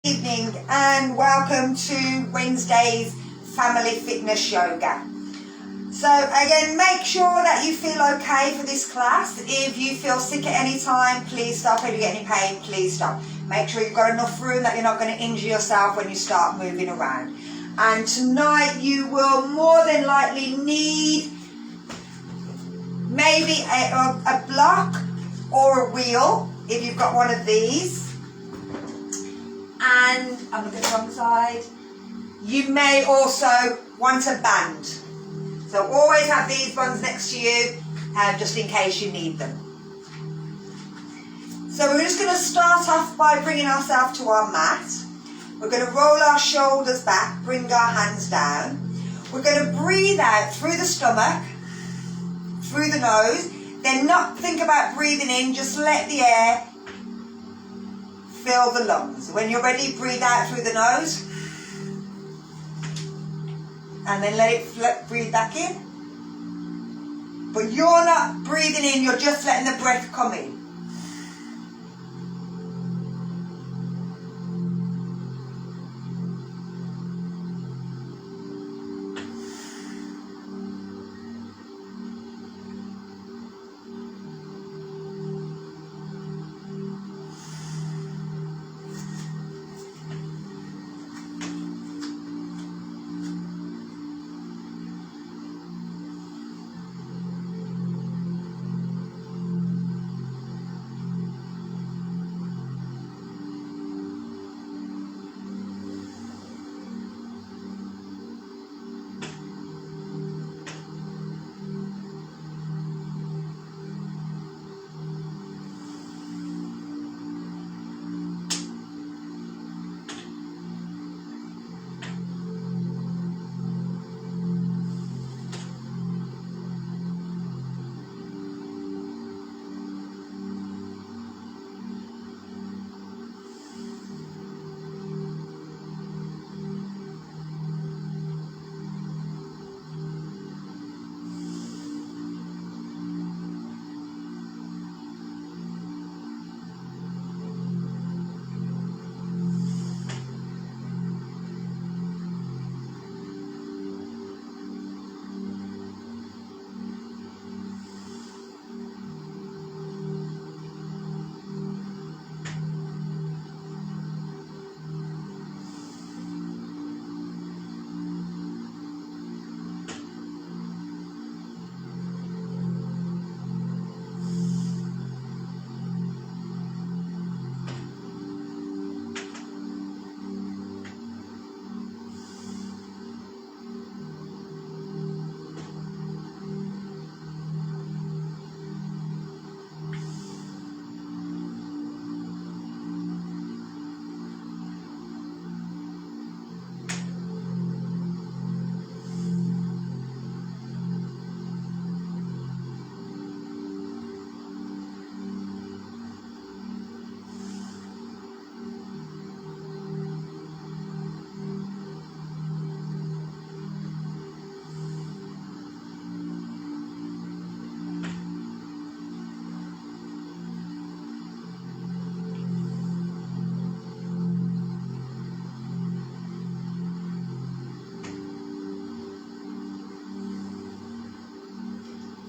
Evening and welcome to Wednesday's Family Fitness Yoga. So again, make sure that you feel okay for this class. If you feel sick at any time, please stop. If you get any pain, please stop. Make sure you've got enough room that you're not going to injure yourself when you start moving around. And tonight you will more than likely need maybe a block or a wheel if you've got one of these. And I'm looking at the wrong side. You may also want a band. So always have these ones next to you, just in case you need them. So we're just going to start off by bringing ourselves to our mat. We're going to roll our shoulders back, bring our hands down. We're going to breathe out through the stomach, through the nose. Then not think about breathing in, just let the air fill the lungs. When you're ready, breathe out through the nose. And then let it breathe back in. But you're not breathing in, you're just letting the breath come in.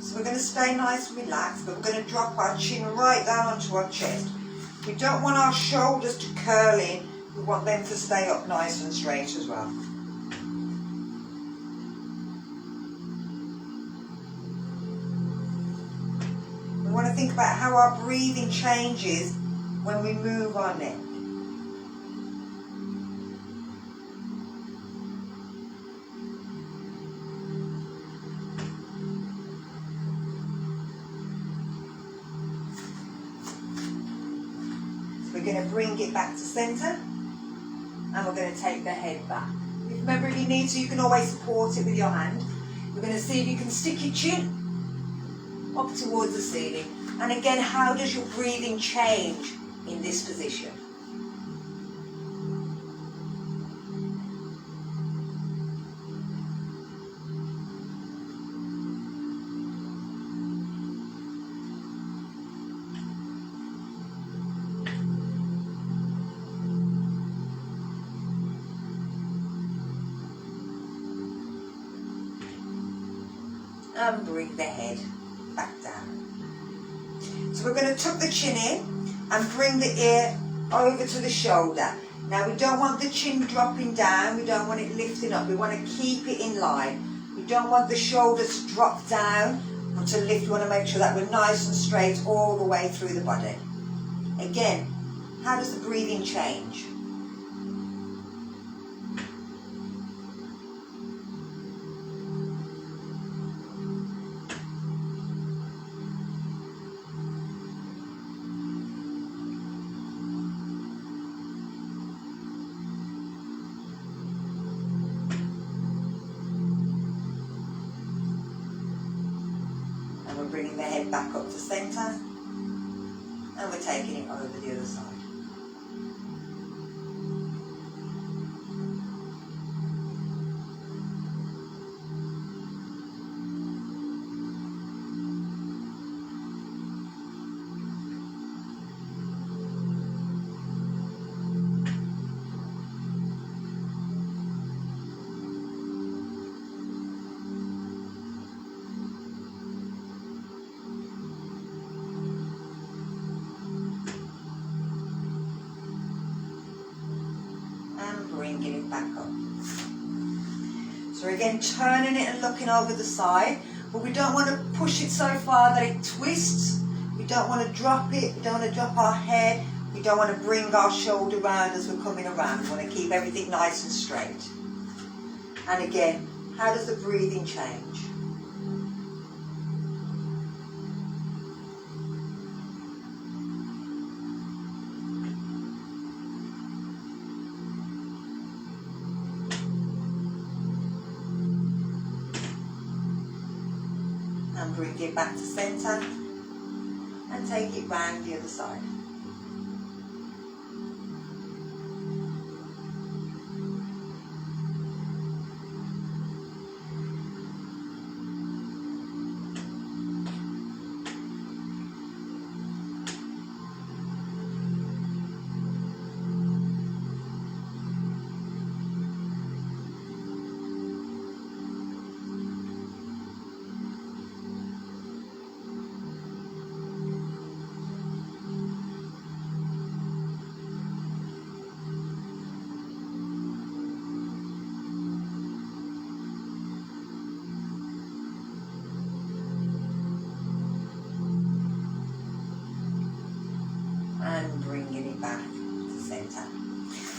So we're going to stay nice and relaxed, but we're going to drop our chin right down onto our chest. We don't want our shoulders to curl in, we want them to stay up nice and straight as well. We want to think about how our breathing changes when we move our neck. We're going to bring it back to centre and we're going to take the head back. Remember, if you need to, you can always support it with your hand. We're going to see if you can stick your chin up towards the ceiling. And again, how does your breathing change in this position? and bring the head back down. So we're going to tuck the chin in and bring the ear over to the shoulder. Now we don't want the chin dropping down, we don't want it lifting up, we want to keep it in line. We don't want the shoulders to drop down or to lift. We want to make sure that we're nice and straight all the way through the body. Again, how does the breathing change? Bringing the head back up to centre, and we're taking it over the other side. Bringing it back up. So again, turning it and looking over the side, but we don't want to push it so far that it twists. We don't want to drop it, we don't want to drop our head, we don't want to bring our shoulder round as we're coming around. We want to keep everything nice and straight. And again, how does the breathing change? And bring it back to centre and take it round the other side. And bringing it back to centre.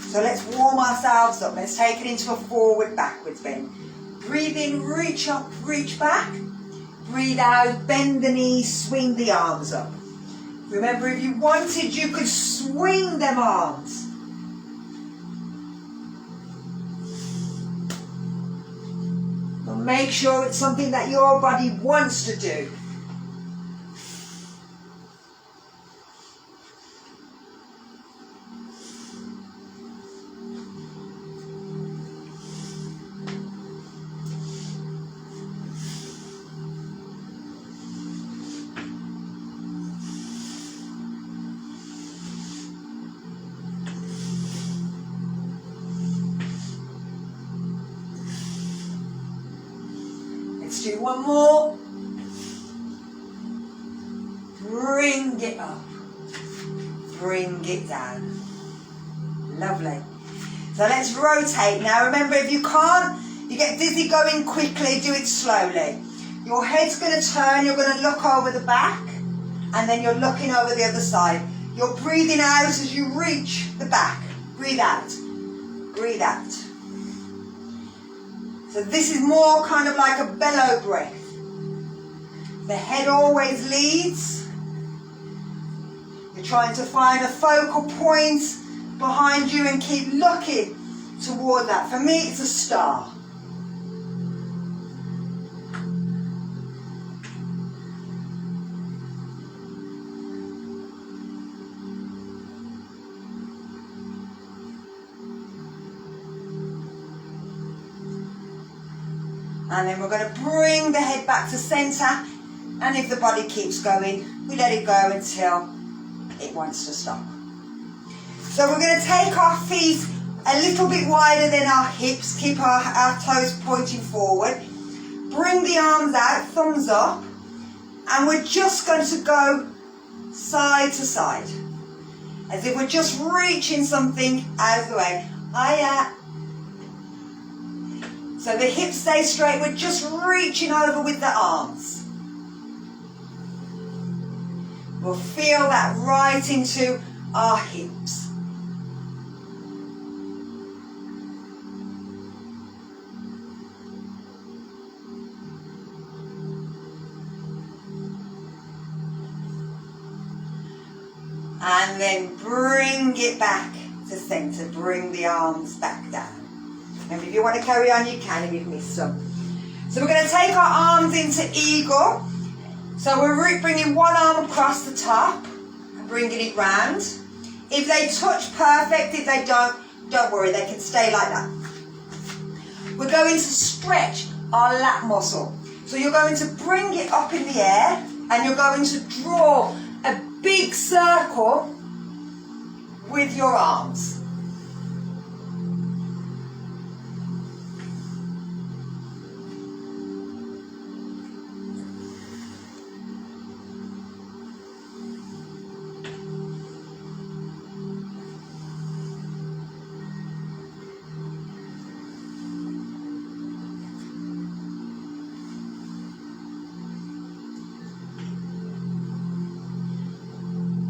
So let's warm ourselves up. Let's take it into a forward backwards bend. Breathe in, reach up, reach back. Breathe out, bend the knees, swing the arms up. Remember, if you wanted, you could swing them arms. But make sure it's something that your body wants to do. Let's do one more. Bring it up. Bring it down. Lovely. So let's rotate. Now remember, if you can't, you get dizzy going quickly, do it slowly. Your head's going to turn, you're going to look over the back, and then you're looking over the other side. You're breathing out as you reach the back. Breathe out. Breathe out. So this is more kind of like a bellow breath. The head always leads. You're trying to find a focal point behind you and keep looking toward that. For me, it's a star. And then we're going to bring the head back to centre, and if the body keeps going, we let it go until it wants to stop. So we're going to take our feet a little bit wider than our hips, keep our toes pointing forward. bring the arms out, thumbs up, and we're just going to go side to side, as if we're just reaching something out of the way. Hiya. So the hips stay straight, we're just reaching over with the arms. We'll feel that right into our hips. And then bring it back to centre, bring the arms back down. And if you want to carry on, you can if you've missed some. So we're going to take our arms into eagle. So we're bringing one arm across the top and bringing it round. If they touch, perfect. If they don't worry, they can stay like that. We're going to stretch our lat muscle. So you're going to bring it up in the air and you're going to draw a big circle with your arms.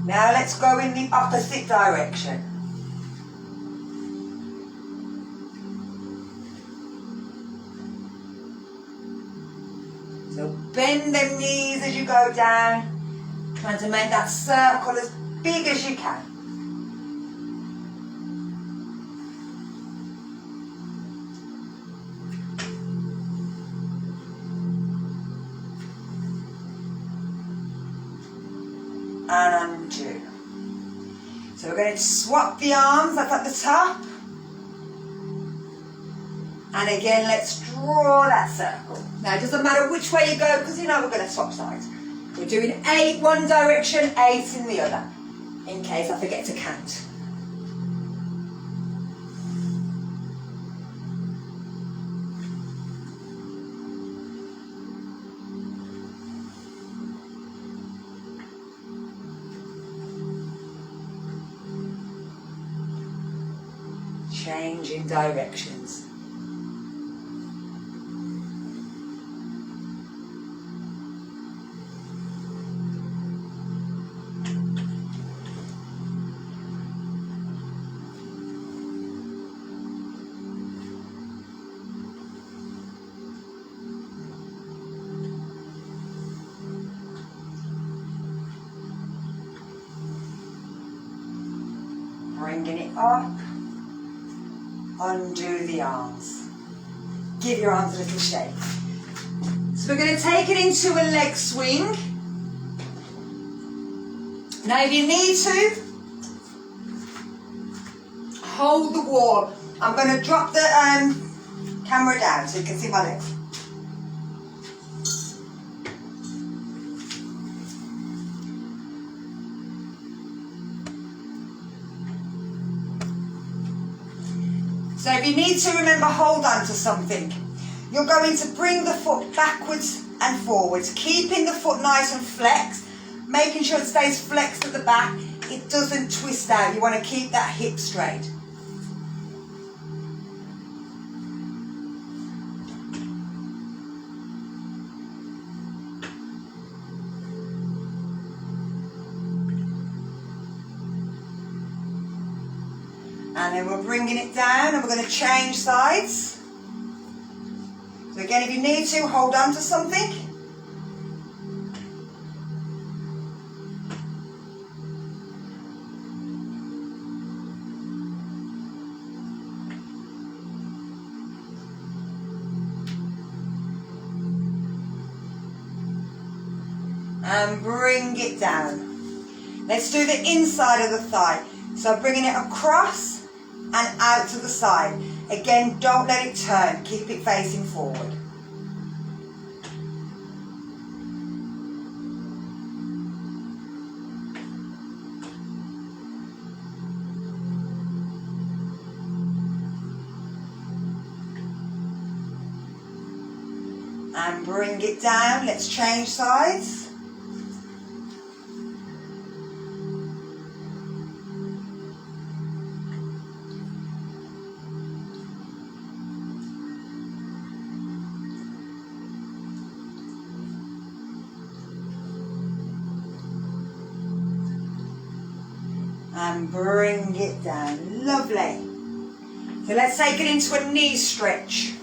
Now let's go in the opposite direction. So bend them knees as you go down, trying to make that circle as big as you can. And undo. So we're going to swap the arms up at the top. And again, let's draw that circle. Now, it doesn't matter which way you go because you know we're going to swap sides. We're doing 8 one direction, 8 in the other, in case I forget to count. Changing directions. Bringing it up. Undo the arms. Give your arms a little shake. So we're going to take it into a leg swing. Now if you need to, hold the wall. I'm going to drop the camera down so you can see my legs. So if you need to, remember, hold on to something. You're going to bring the foot backwards and forwards, keeping the foot nice and flexed, making sure it stays flexed at the back. It doesn't twist out. You want to keep that hip straight. And then we're bringing it down and we're going to change sides. So again, if you need to, hold on to something. And bring it down. Let's do the inside of the thigh. So bringing it across and out to the side. Again, don't let it turn. Keep it facing forward. And bring it down. Let's change sides. And bring it down. Lovely. So let's take it into a knee stretch.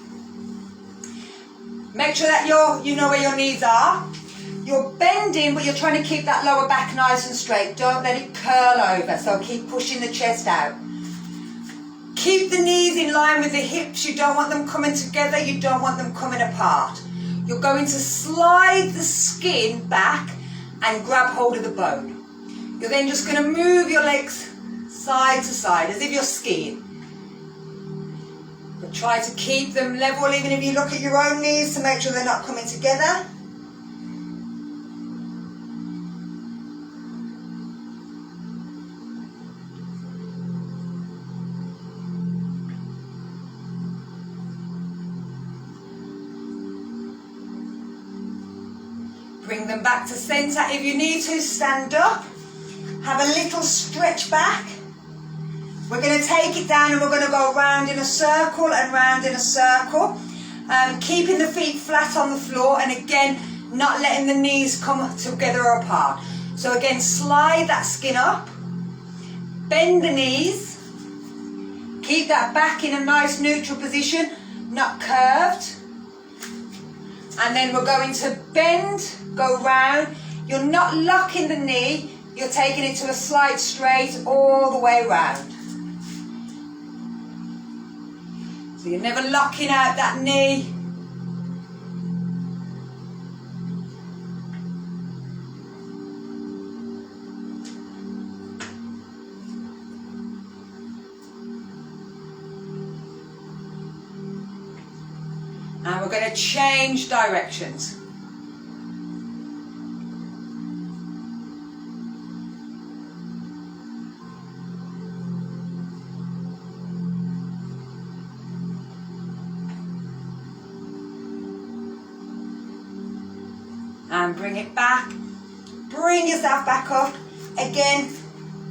Make sure that you know where your knees are. You're bending, but you're trying to keep that lower back nice and straight. Don't let it curl over, so keep pushing the chest out. Keep the knees in line with the hips. You don't want them coming together. You don't want them coming apart. You're going to slide the skin back and grab hold of the bone. You're then just going to move your legs side to side as if you're skiing. But try to keep them level, even if you look at your own knees to make sure they're not coming together. Bring them back to centre. If you need to, stand up. Have a little stretch back. We're going to take it down and we're going to go round in a circle and round in a circle. Keeping the feet flat on the floor, and again, not letting the knees come together or apart. So again, slide that skin up. Bend the knees. Keep that back in a nice neutral position, not curved. And then we're going to bend, go round. You're not locking the knee. You're taking it to a slight straight all the way round. So you're never locking out that knee. And we're going to change directions. And bring it back. Bring yourself back up. Again,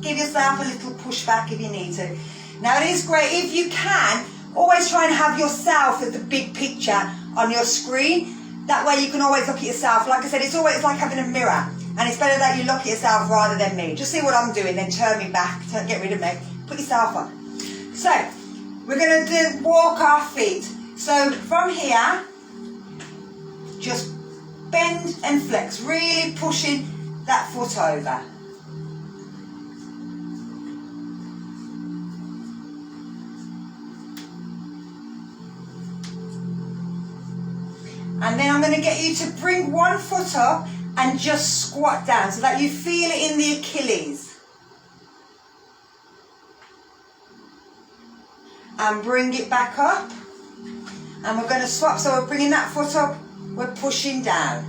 give yourself a little push back if you need to. Now it is great if you can, always try and have yourself as the big picture on your screen. That way you can always look at yourself. Like I said, it's always like having a mirror. And it's better that you look at yourself rather than me. Just see what I'm doing, then turn me back. Get rid of me. Put yourself on. So, we're going to walk our feet. So, from here, just bend and flex. Really pushing that foot over. And then I'm going to get you to bring one foot up and just squat down so that you feel it in the Achilles. And bring it back up. And we're going to swap. So we're bringing that foot up, we're pushing down.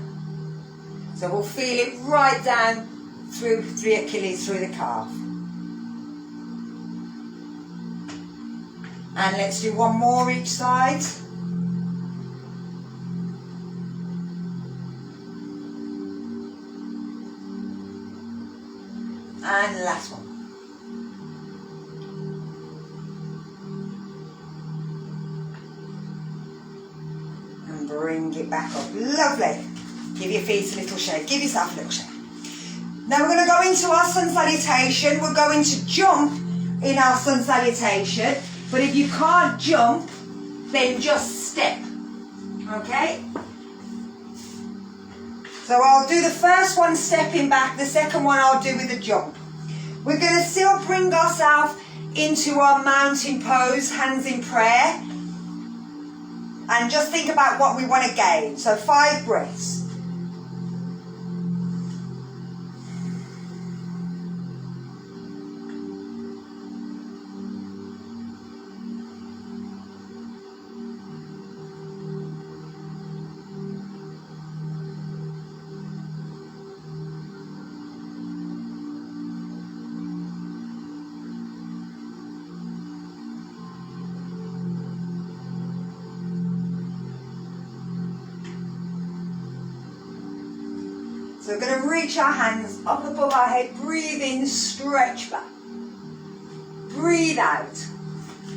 So we'll feel it right down through the Achilles, through the calf. And let's do one more each side. And the last one. And bring it back up. Lovely. Give your feet a little shake. Give yourself a little shake. Now we're going to go into our sun salutation. We're going to jump in our sun salutation. But if you can't jump, then just step. Okay? So I'll do the first one stepping back, the second one I'll do with a jump. We're going to still bring ourselves into our mountain pose, hands in prayer. And just think about what we want to gain. So 5 breaths. So we're going to reach our hands up above our head, breathe in, stretch back. Breathe out.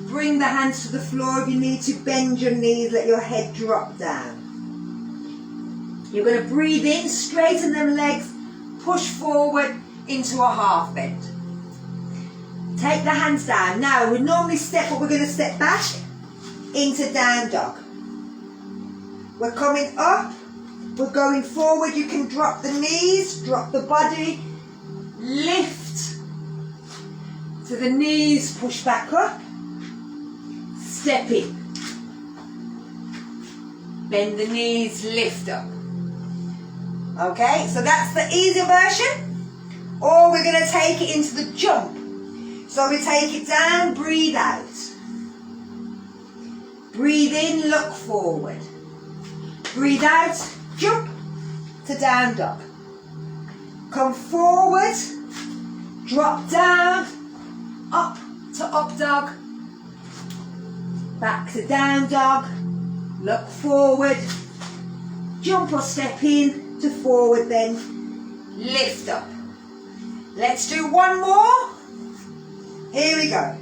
Bring the hands to the floor if you need to, bend your knees, let your head drop down. You're going to breathe in, straighten them legs, push forward into a half bend. Take the hands down. Now we normally step, but we're going to step back into down dog. We're coming up, we're going forward. You can drop the knees, drop the body, lift to the knees, push back up, step in. Bend the knees, lift up. Okay, so that's the easy version. Or we're going to take it into the jump. So we take it down, breathe out. Breathe in, look forward. Breathe out, jump to down dog. Come forward, drop down, up to up dog. Back to down dog, look forward, jump or step in to forward then, lift up. Let's do one more. Here we go.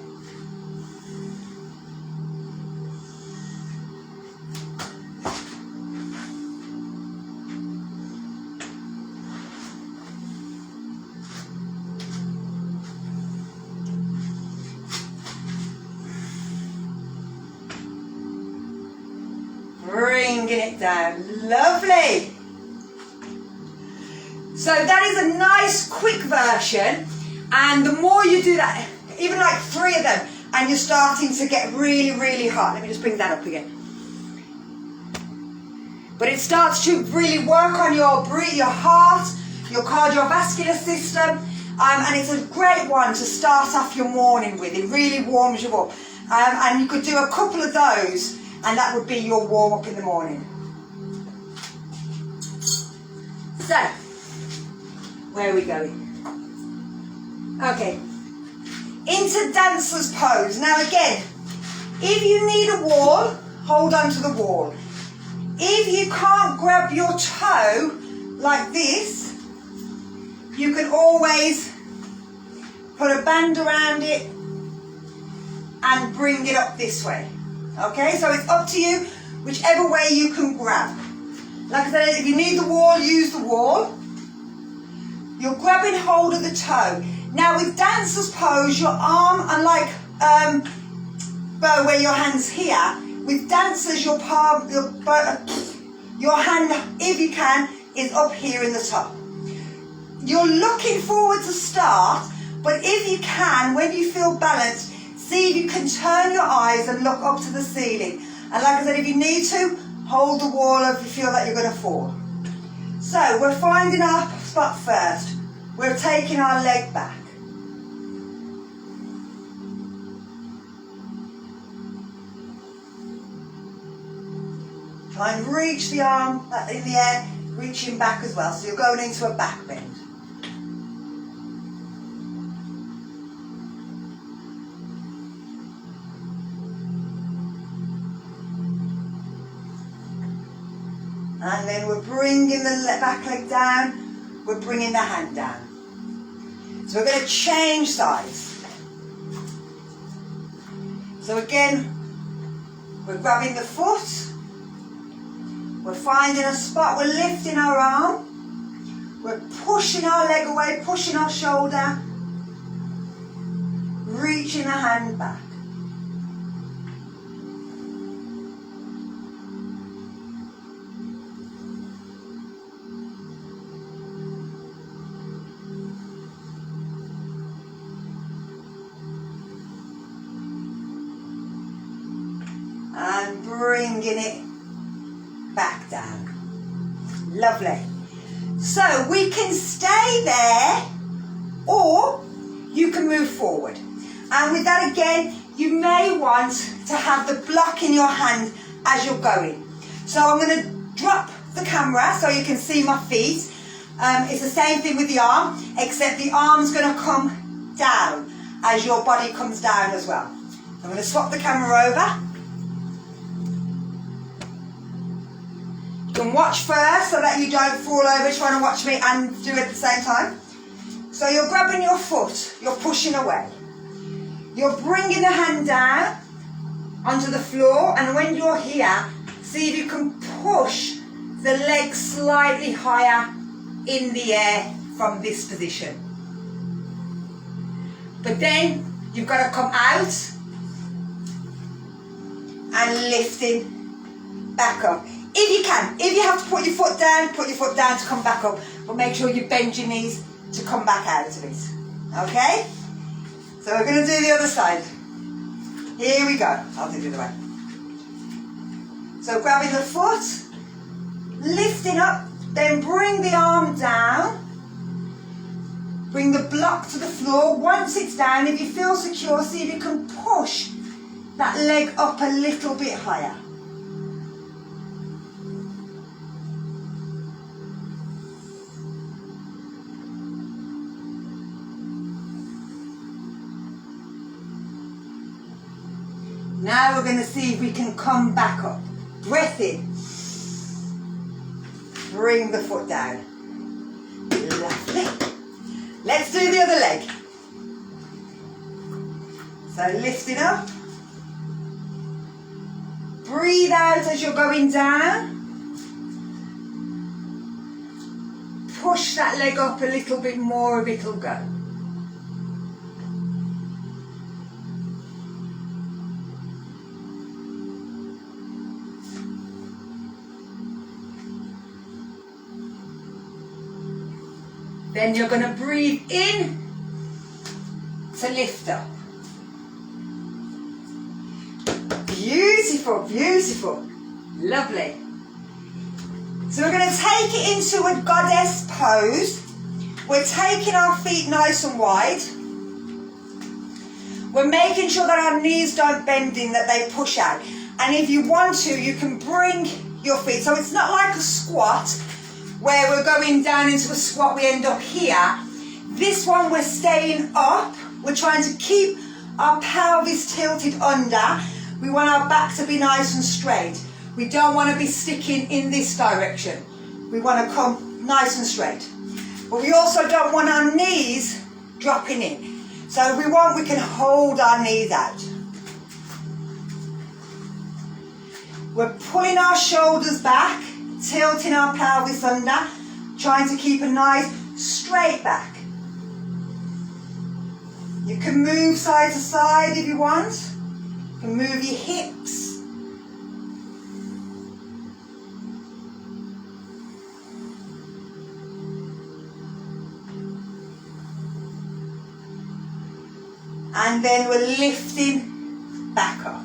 Bringing it down. Lovely. So that is a nice quick version, and the more you do that, even like 3 of them, and you're starting to get really, really hot. Let me just bring that up again. But it starts to really work on your heart, your cardiovascular system, and it's a great one to start off your morning with. It really warms you up. And you could do a couple of those, and that would be your warm-up in the morning. So, where are we going? Okay. Into dancer's pose. Now again, if you need a wall, hold on to the wall. If you can't grab your toe like this, you can always put a band around it and bring it up this way. Okay, so it's up to you, whichever way you can grab. Like I said, if you need the wall, use the wall. You're grabbing hold of the toe. Now with dancer's pose, your arm, unlike bow where your hand's here, with dancers your palm, your hand, if you can, is up here in the top. You're looking forward to start, but if you can, when you feel balanced, see if you can turn your eyes and look up to the ceiling. And like I said, if you need to, hold the wall if you feel that you're going to fall. So we're finding our spot first. We're taking our leg back. Try and reach the arm in the air, reaching back as well. So you're going into a back bend. And then we're bringing the back leg down, we're bringing the hand down. So we're going to change sides. So again, we're grabbing the foot, we're finding a spot, we're lifting our arm, we're pushing our leg away, pushing our shoulder, reaching the hand back. And bringing it back down. Lovely. So we can stay there, or you can move forward. And with that again, you may want to have the block in your hand as you're going. So I'm going to drop the camera so you can see my feet. It's the same thing with the arm, except the arm's going to come down as your body comes down as well. I'm going to swap the camera over. can watch first so that you don't fall over trying to watch me and do it at the same time. So you're grabbing your foot, you're pushing away. You're bringing the hand down onto the floor, and when you're here, see if you can push the leg slightly higher in the air from this position. But then you've got to come out and lifting back up. If you can, if you have to put your foot down to come back up, but make sure you bend your knees to come back out of it. Okay? So we're going to do the other side. Here we go. I'll do the other way. So grabbing the foot, lifting up, then bring the arm down. Bring the block to the floor. Once it's down, if you feel secure, see if you can push that leg up a little bit higher. Now we're going to see if we can come back up. Breath in. Bring the foot down. Lovely. Let's do the other leg. So lifting up. Breathe out as you're going down. Push that leg up a little bit more, it'll go. Then you're going to breathe in to lift up. Beautiful, beautiful. Lovely. So we're going to take it into a goddess pose. We're taking our feet nice and wide. We're making sure that our knees don't bend in, that they push out. And if you want to, you can bring your feet. So it's not like a squat, where we're going down into a squat, we end up here. This one, we're staying up. We're trying to keep our pelvis tilted under. We want our back to be nice and straight. We don't want to be sticking in this direction. We want to come nice and straight. But we also don't want our knees dropping in. So if we want, we can hold our knees out. We're pulling our shoulders back, tilting our pelvis under, trying to keep a nice straight back. You can move side to side if you want. You can move your hips. And then we're lifting back up.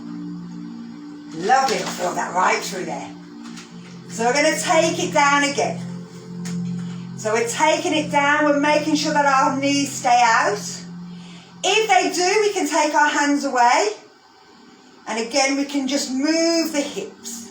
Lovely, I feel that right through there. So we're going to take it down again. So we're taking it down, we're making sure that our knees stay out. If they do, we can take our hands away. And again, we can just move the hips.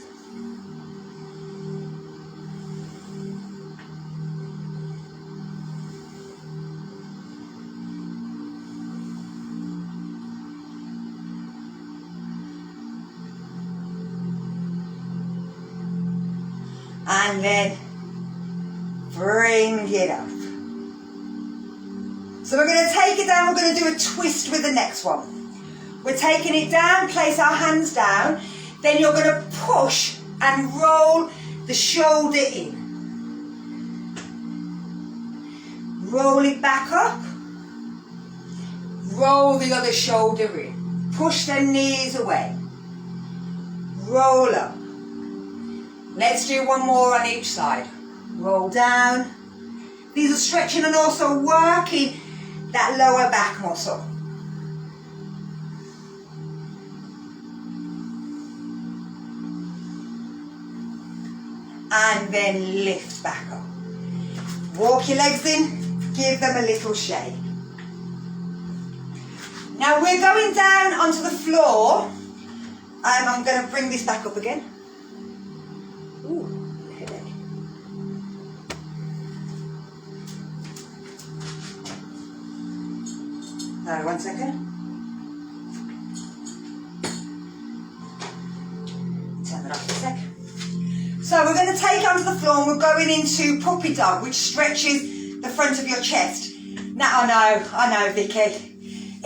And then bring it up. So we're going to take it down, we're going to do a twist with the next one. We're taking it down, place our hands down, then you're going to push and roll the shoulder in. Roll it back up, roll the other shoulder in. Push the knees away, roll up. Let's do one more on each side. Roll down. These are stretching and also working that lower back muscle. And then lift back up. Walk your legs in, give them a little shake. Now we're going down onto the floor. I'm going to bring this back up again. Ooh, headache. No, 1 second. Turn it off a sec. So we're going to take take it onto the floor and we're going into puppy dog, which stretches the front of your chest. Now I know, Vicky.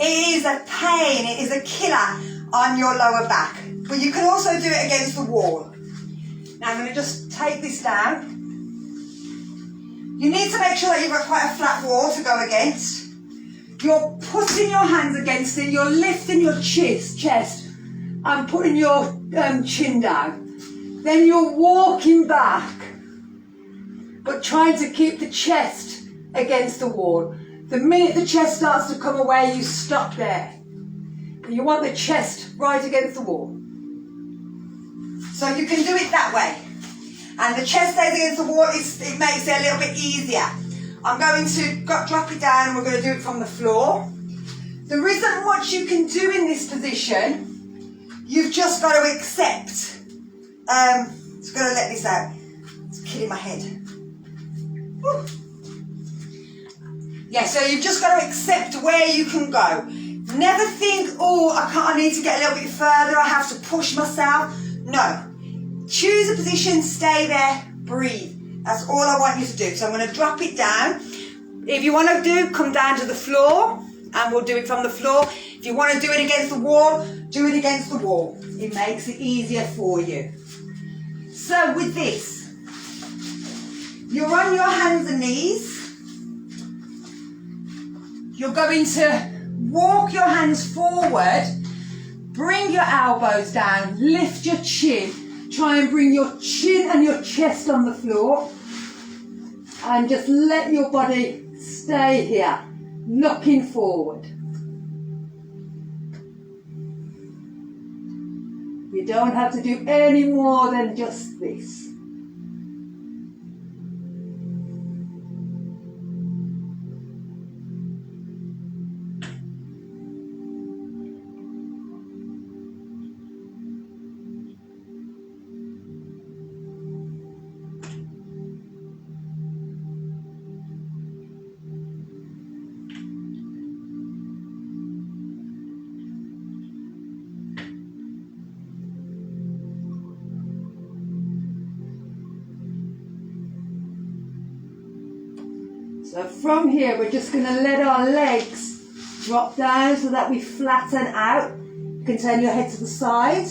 It is a pain, it is a killer on your lower back. But you can also do it against the wall. Now I'm going to just take this down. You need to make sure that you've got quite a flat wall to go against. You're putting your hands against it, you're lifting your chest and putting your chin down. Then you're walking back, but trying to keep the chest against the wall. The minute the chest starts to come away, you stop there. You want the chest right against the wall. So you can do it that way. And the chest stays against the wall, it makes it a little bit easier. I'm going to drop it down and we're going to do it from the floor. There isn't much you can do in this position. You've just got to accept. Just going to let this out. It's killing my head. Woo. Yeah, so you've just got to accept where you can go. Never think, oh, I need to get a little bit further, I have to push myself. No. Choose a position, stay there, breathe. That's all I want you to do. So I'm going to drop it down. If you want to come down to the floor, and we'll do it from the floor. If you want to do it against the wall, do it against the wall. It makes it easier for you. So with this, you're on your hands and knees. You're going to walk your hands forward, bring your elbows down, lift your chin, try and bring your chin and your chest on the floor, and just let your body stay here, looking forward. You don't have to do any more than just this. So from here, we're just going to let our legs drop down so that we flatten out. You can turn your head to the side.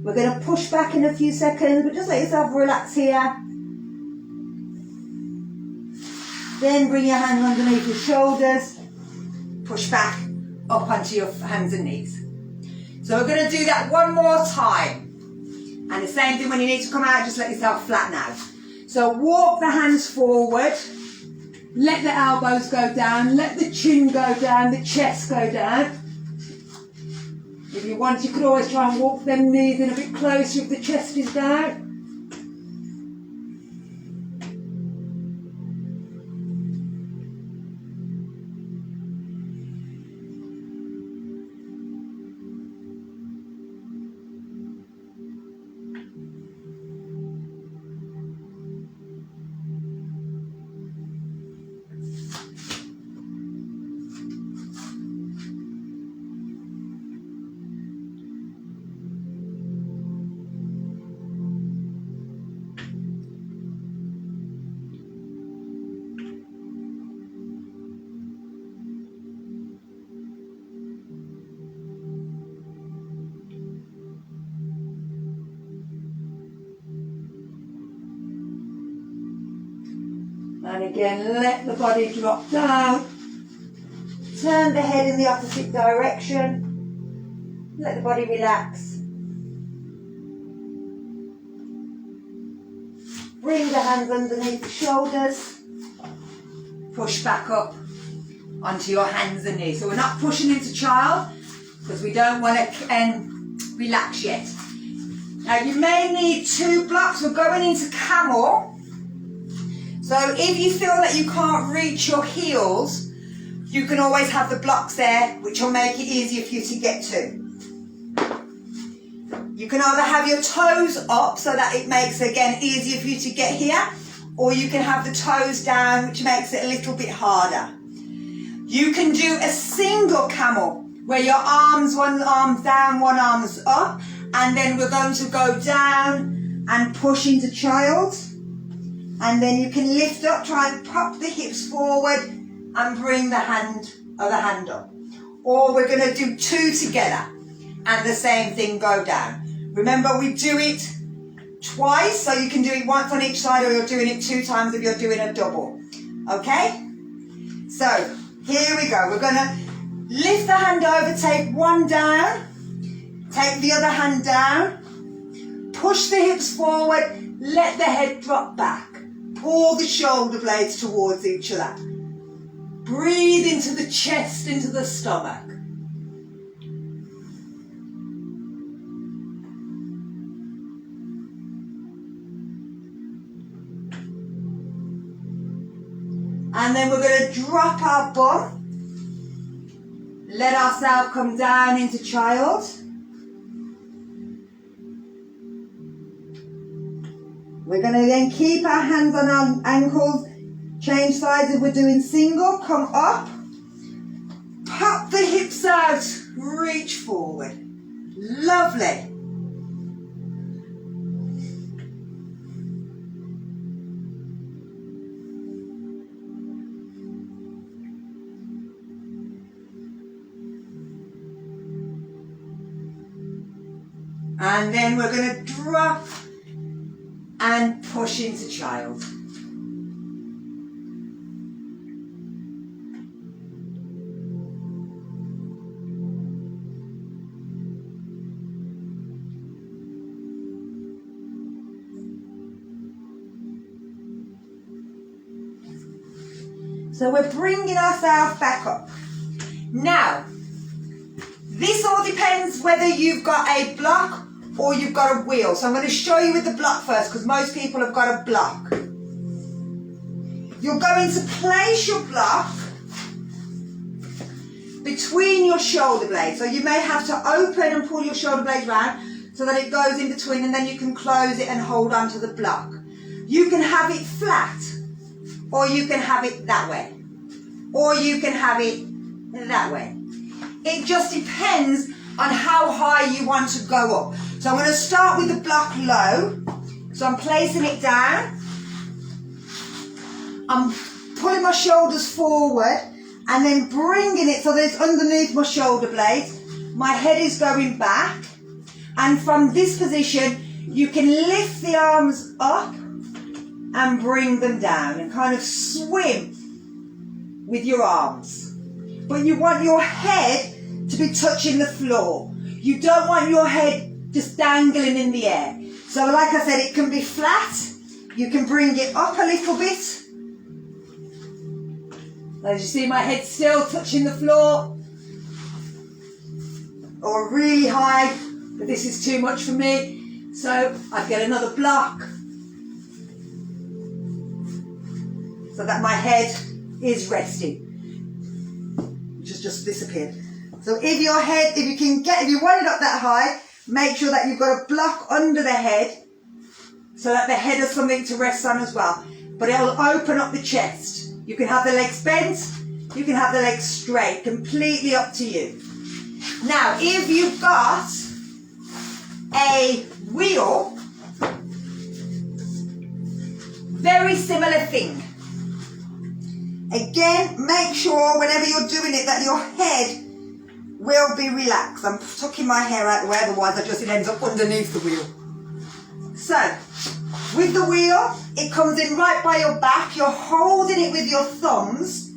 We're going to push back in a few seconds, but just let yourself relax here. Then bring your hands underneath your shoulders. Push back up onto your hands and knees. So we're going to do that one more time. And the same thing when you need to come out, just let yourself flatten out. So walk the hands forward. Let the elbows go down, let the chin go down, the chest go down. If you want, you could always try and walk them knees in a bit closer if the chest is down. And again, let the body drop down. Turn the head in the opposite direction. Let the body relax. Bring the hands underneath the shoulders. Push back up onto your hands and knees. So we're not pushing into child because we don't want to relax yet. Now you may need 2 blocks. We're going into camel. So if you feel that you can't reach your heels, you can always have the blocks there, which will make it easier for you to get to. You can either have your toes up so that it makes it, again, easier for you to get here, or you can have the toes down, which makes it a little bit harder. You can do a single camel, where your arms, one arm's down, one arm's up, and then we're going to go down and push into child. And then you can lift up, try and pop the hips forward and bring the other hand up. Or we're going to do two together and the same thing go down. Remember, we do it twice, so you can do it once on each side, or you're doing it 2 times if you're doing a double. Okay? So, here we go. We're going to lift the hand over, take one down, take the other hand down, push the hips forward, let the head drop back. Pull the shoulder blades towards each other. Breathe into the chest, into the stomach. And then we're going to drop our bum. Let ourselves come down into child. We're going to then keep our hands on our ankles. Change sides if we're doing single. Come up. Pop the hips out. Reach forward. Lovely. And then we're going to drop and push into child. So we're bringing ourselves back up. Now, this all depends whether you've got a block or you've got a wheel. So I'm going to show you with the block first, because most people have got a block. You're going to place your block between your shoulder blades. So you may have to open and pull your shoulder blades round so that it goes in between, and then you can close it and hold on to the block. You can have it flat, or you can have it that way, or you can have it that way. It just depends on how high you want to go up. So I'm going to start with the block low. So I'm placing it down. I'm pulling my shoulders forward and then bringing it so that it's underneath my shoulder blades. My head is going back. And from this position, you can lift the arms up and bring them down and kind of swim with your arms. But you want your head to be touching the floor. You don't want your head just dangling in the air. So like I said, it can be flat. You can bring it up a little bit. As you see, my head's still touching the floor. Or really high, but this is too much for me. So I get another block so that my head is resting, which has just disappeared. So if you want it up that high, make sure that you've got a block under the head so that the head has something to rest on as well. But it'll open up the chest. You can have the legs bent, you can have the legs straight, completely up to you. Now, if you've got a wheel, very similar thing. Again, make sure whenever you're doing it that your head will be relaxed. I'm tucking my hair out the way, otherwise it ends up underneath the wheel. So, with the wheel, it comes in right by your back. You're holding it with your thumbs.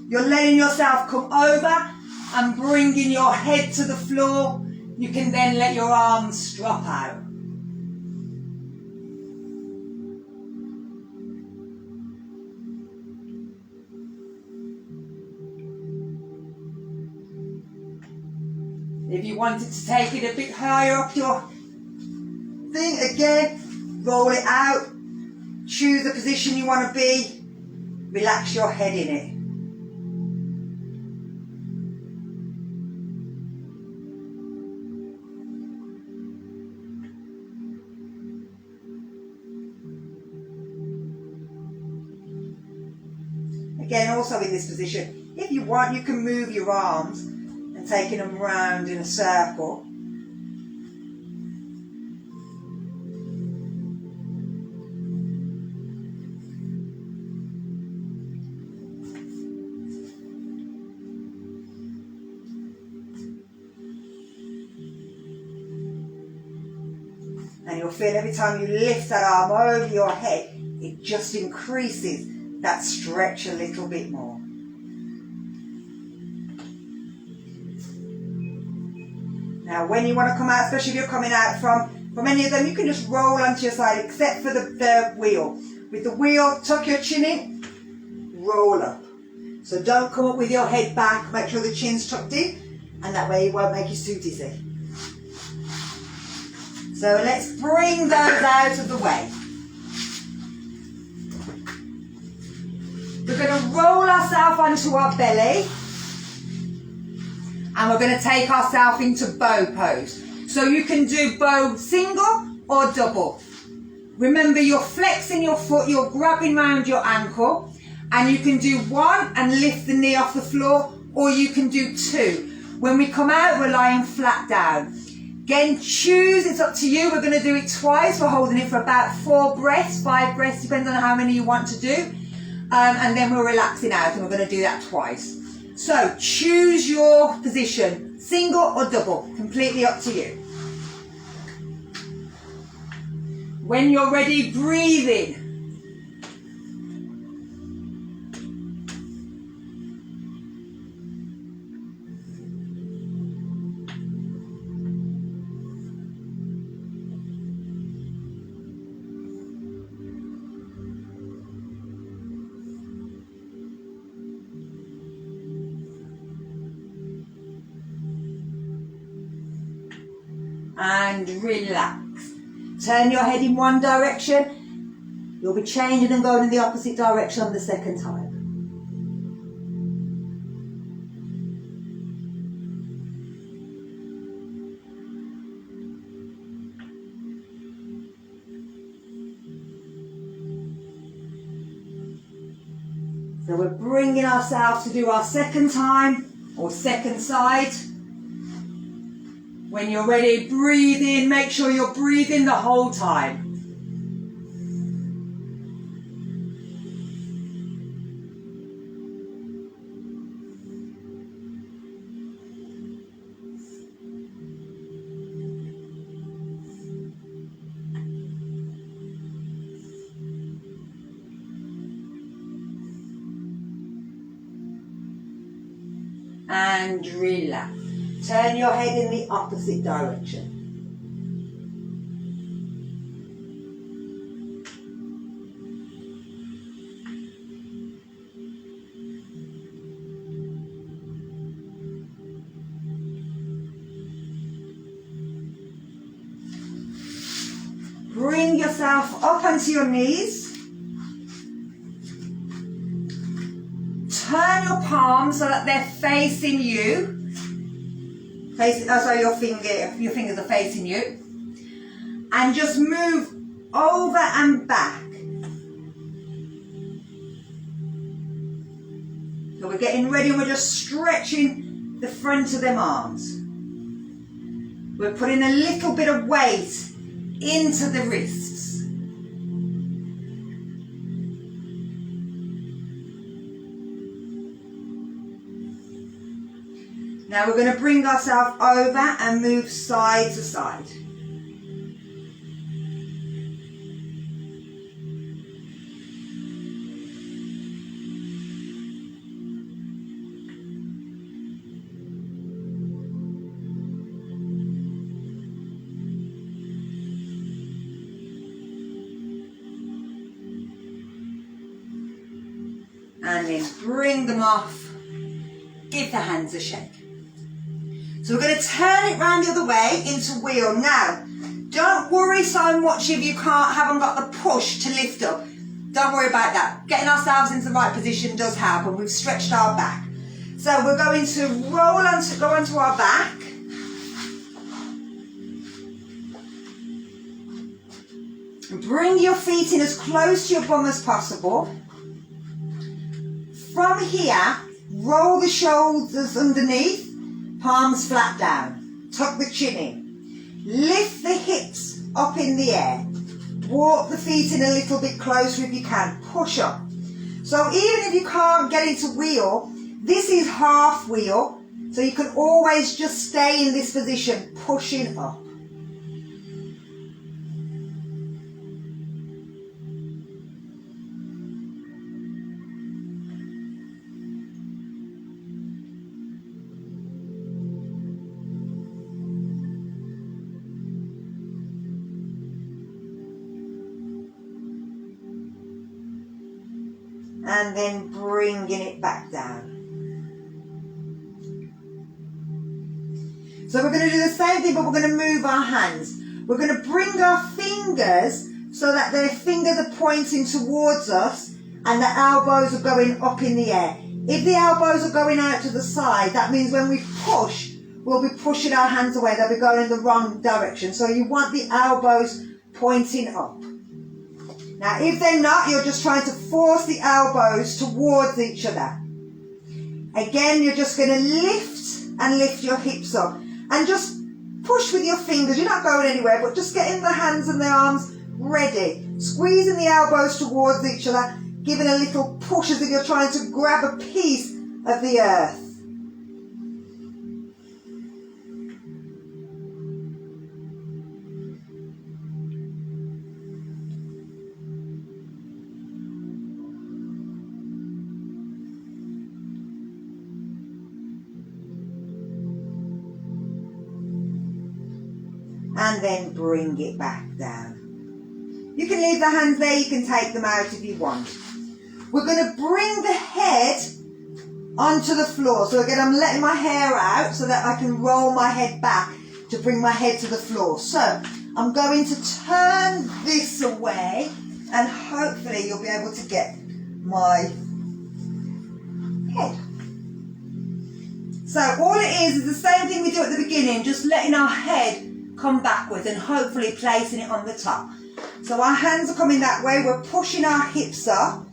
You're letting yourself come over and bringing your head to the floor. You can then let your arms drop out. If you wanted to take it a bit higher up your thing, again, roll it out, choose the position you want to be, relax your head in it. Again, also in this position, if you want, you can move your arms and taking them round in a circle. And you'll feel every time you lift that arm over your head, it just increases that stretch a little bit more. Now when you want to come out, especially if you're coming out from any of them, you can just roll onto your side except for the wheel. With the wheel, tuck your chin in, roll up. So don't come up with your head back, make sure the chin's tucked in, and that way it won't make you too dizzy. So let's bring those out of the way. We're going to roll ourselves onto our belly. And we're going to take ourselves into bow pose. So you can do bow single or double. Remember, you're flexing your foot, you're grabbing around your ankle, and you can do one and lift the knee off the floor, or you can do two. When we come out, we're lying flat down. Again, choose, it's up to you. We're going to do it twice. We're holding it for about 4 breaths, 5 breaths, depends on how many you want to do. And then we're relaxing out, and we're going to do that twice. So choose your position, single or double, completely up to you. When you're ready, breathe in. And relax. Turn your head in one direction. You'll be changing and going in the opposite direction on the second time. So we're bringing ourselves to do our second time or second side. When you're ready, breathe in. Make sure you're breathing the whole time. And relax. Turn your head in the opposite direction. Bring yourself up onto your knees. Turn your palms so that they're facing you. Your fingers are facing you. And just move over and back. So we're getting ready and we're just stretching the front of them arms. We're putting a little bit of weight into the wrists. Now we're going to bring ourselves over and move side to side. And then bring them off. Give the hands a shake. So we're going to turn it round the other way into wheel. Now, don't worry so much if you haven't got the push to lift up. Don't worry about that. Getting ourselves into the right position does help, and we've stretched our back. So we're going to go onto our back. And bring your feet in as close to your bum as possible. From here, roll the shoulders underneath. Palms flat down. Tuck the chin in. Lift the hips up in the air. Walk the feet in a little bit closer if you can. Push up. So even if you can't get into wheel, this is half wheel. So you can always just stay in this position, pushing up. and then bringing it back down. So we're going to do the same thing, but we're going to move our hands. We're going to bring our fingers so that their fingers are pointing towards us and the elbows are going up in the air. If the elbows are going out to the side, that means when we push, we'll be pushing our hands away. They'll be going in the wrong direction. So you want the elbows pointing up. Now, if they're not, you're just trying to force the elbows towards each other. Again, you're just going to lift your hips up. And just push with your fingers. You're not going anywhere, but just getting the hands and the arms ready. Squeezing the elbows towards each other. Giving a little push as if you're trying to grab a piece of the earth. And then bring it back down. You can leave the hands there, you can take them out if you want. We're going to bring the head onto the floor. So again, I'm letting my hair out so that I can roll my head back to bring my head to the floor. So I'm going to turn this away and hopefully you'll be able to get my head. So all it is the same thing we do at the beginning, just letting our head come backwards and hopefully placing it on the top. So our hands are coming that way, we're pushing our hips up,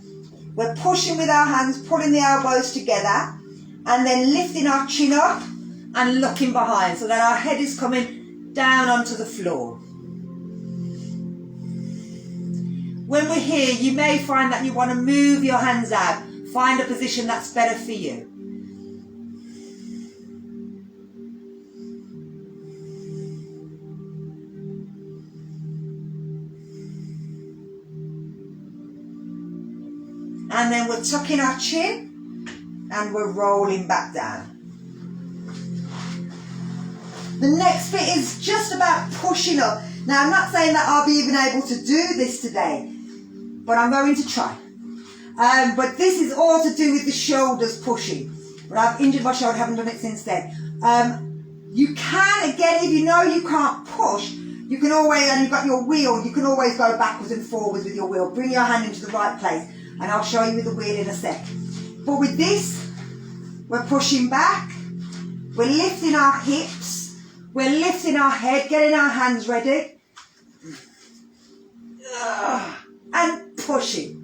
we're pushing with our hands, pulling the elbows together, and then lifting our chin up and looking behind so that our head is coming down onto the floor. When we're here, you may find that you want to move your hands out, find a position that's better for you. And then we're tucking our chin and we're rolling back down. The next bit is just about pushing up. Now I'm not saying that I'll be even able to do this today, but I'm going to try. But this is all to do with the shoulders pushing. But I've injured my shoulder, haven't done it since then. You can, again, if you know you can't push, you can always, and you've got your wheel, you can always go backwards and forwards with your wheel. Bring your hand into the right place. And I'll show you with the wheel in a sec. But with this, we're pushing back, we're lifting our hips, we're lifting our head, getting our hands ready, and pushing.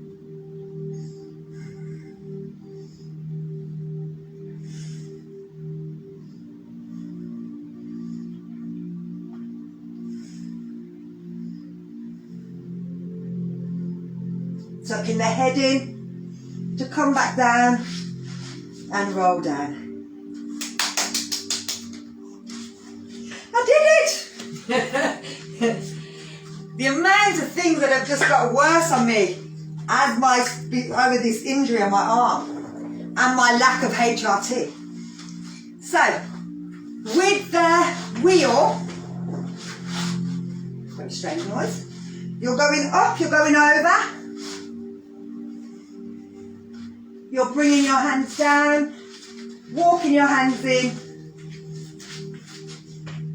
Tucking the head in to come back down and roll down. I did it! The amount of things that have just got worse on me as over this injury on my arm and my lack of HRT. So, with the wheel, very strange noise, you're going up, you're going over. You're bringing your hands down, walking your hands in,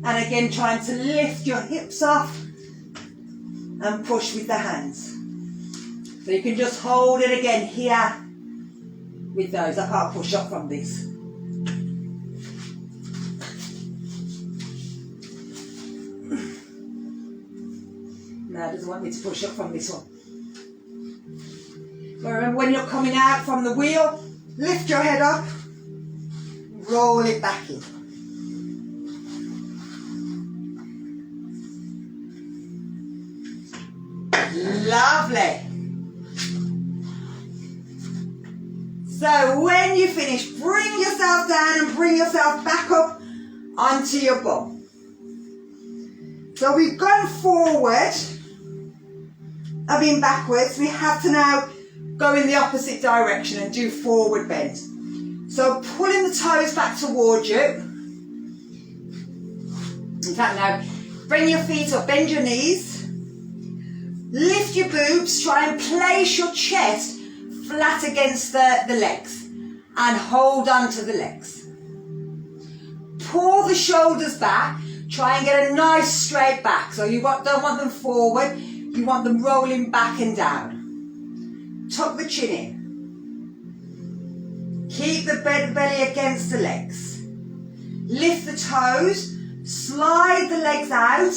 and again trying to lift your hips off and push with the hands. So you can just hold it again here with those. I can't push up from this. No, it doesn't want me to push up from this one. But remember, when you're coming out from the wheel, lift your head up, roll it back in. Lovely. So when you finish, bring yourself down and bring yourself back up onto your bum. So we've gone forward, I've been backwards. We have to now go in the opposite direction and do forward bend. So pulling the toes back towards you. In fact, now bring your feet up, bend your knees, lift your boobs, try and place your chest flat against the legs and hold on to the legs. Pull the shoulders back, try and get a nice straight back. So you don't want them forward, you want them rolling back and down. Tuck the chin in. Keep the belly against the legs. Lift the toes, slide the legs out.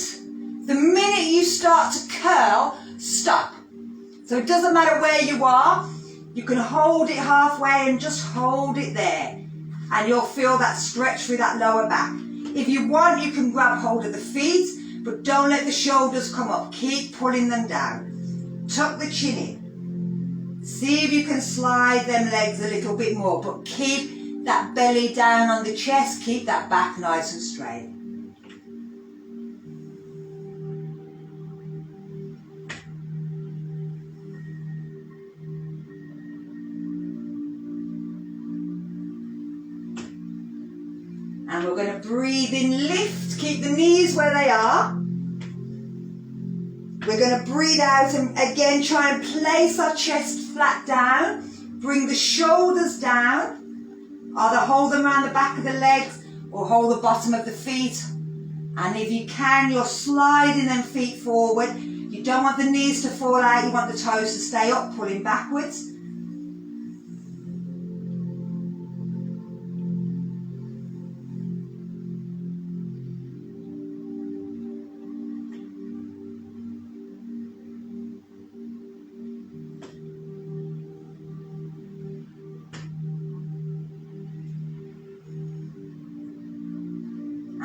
The minute you start to curl, stop. So it doesn't matter where you are, you can hold it halfway and just hold it there. And you'll feel that stretch through that lower back. If you want, you can grab hold of the feet, but don't let the shoulders come up. Keep pulling them down. Tuck the chin in. See if you can slide them legs a little bit more, but keep that belly down on the chest. Keep that back nice and straight. And we're going to breathe in, lift, keep the knees where they are. We're going to breathe out and again try and place our chest flat down. Bring the shoulders down. Either hold them around the back of the legs or hold the bottom of the feet. And if you can, you're sliding them feet forward. You don't want the knees to fall out, you want the toes to stay up, pulling backwards.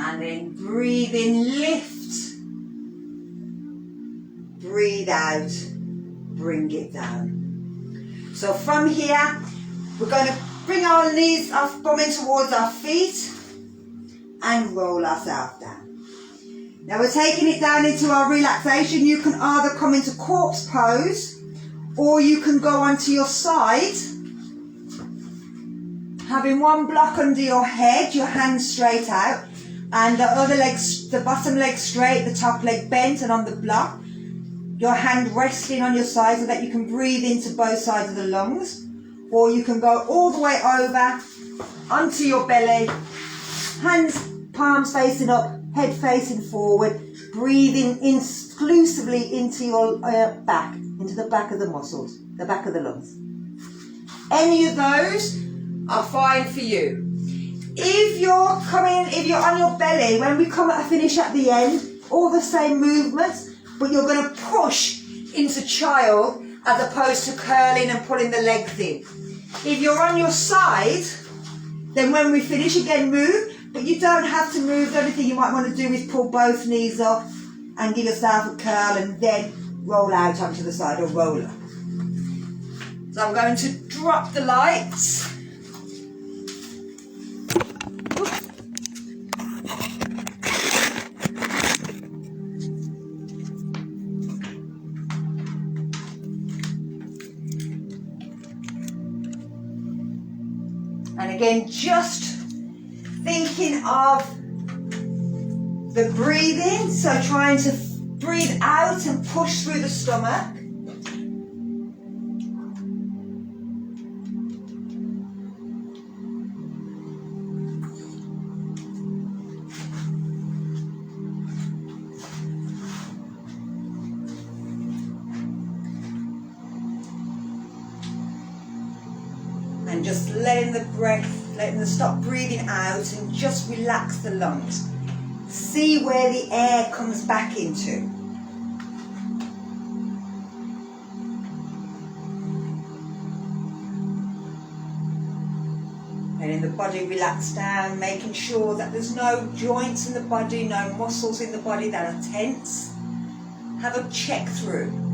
And then breathe in, lift. Breathe out, bring it down. So from here, we're going to bring our knees off, bumming towards our feet and roll ourselves down. Now we're taking it down into our relaxation. You can either come into corpse pose or you can go onto your side, having one block under your head, your hands straight out, and the other leg, the bottom leg straight, the top leg bent and on the block. Your hand resting on your side so that you can breathe into both sides of the lungs. Or you can go all the way over onto your belly, hands, palms facing up, head facing forward, breathing exclusively into your back, into the back of the muscles, the back of the lungs. Any of those are fine for you. If you're on your belly, when we finish at the end, all the same movements, but you're going to push into child as opposed to curling and pulling the legs in. If you're on your side, then when we finish, again move, but you don't have to move. The only thing you might want to do is pull both knees up and give yourself a curl and then roll out onto the side or roll up. So I'm going to drop the lights. And again, just thinking of the breathing, so trying to breathe out and push through the stomach. And just letting the stop breathing out and just relax the lungs. See where the air comes back into. Letting the body relax down, making sure that there's no joints in the body, no muscles in the body that are tense. Have a check through.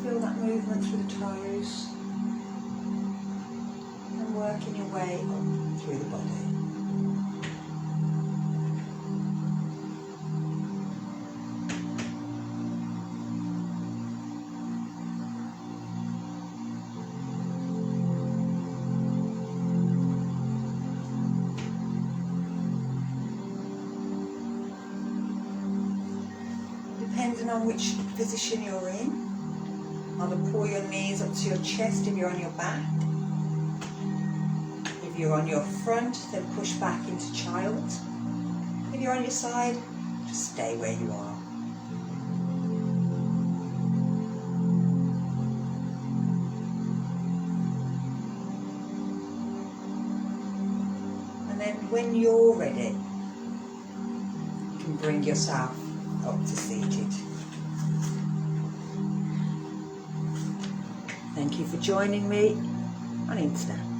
Feel that movement through the toes and working your way up through the body. Depending on which position you're in, either pull your knees up to your chest if you're on your back. If you're on your front, then push back into child. If you're on your side, just stay where you are. And then when you're ready, you can bring yourself up to seated. Thank you for joining me on Insta.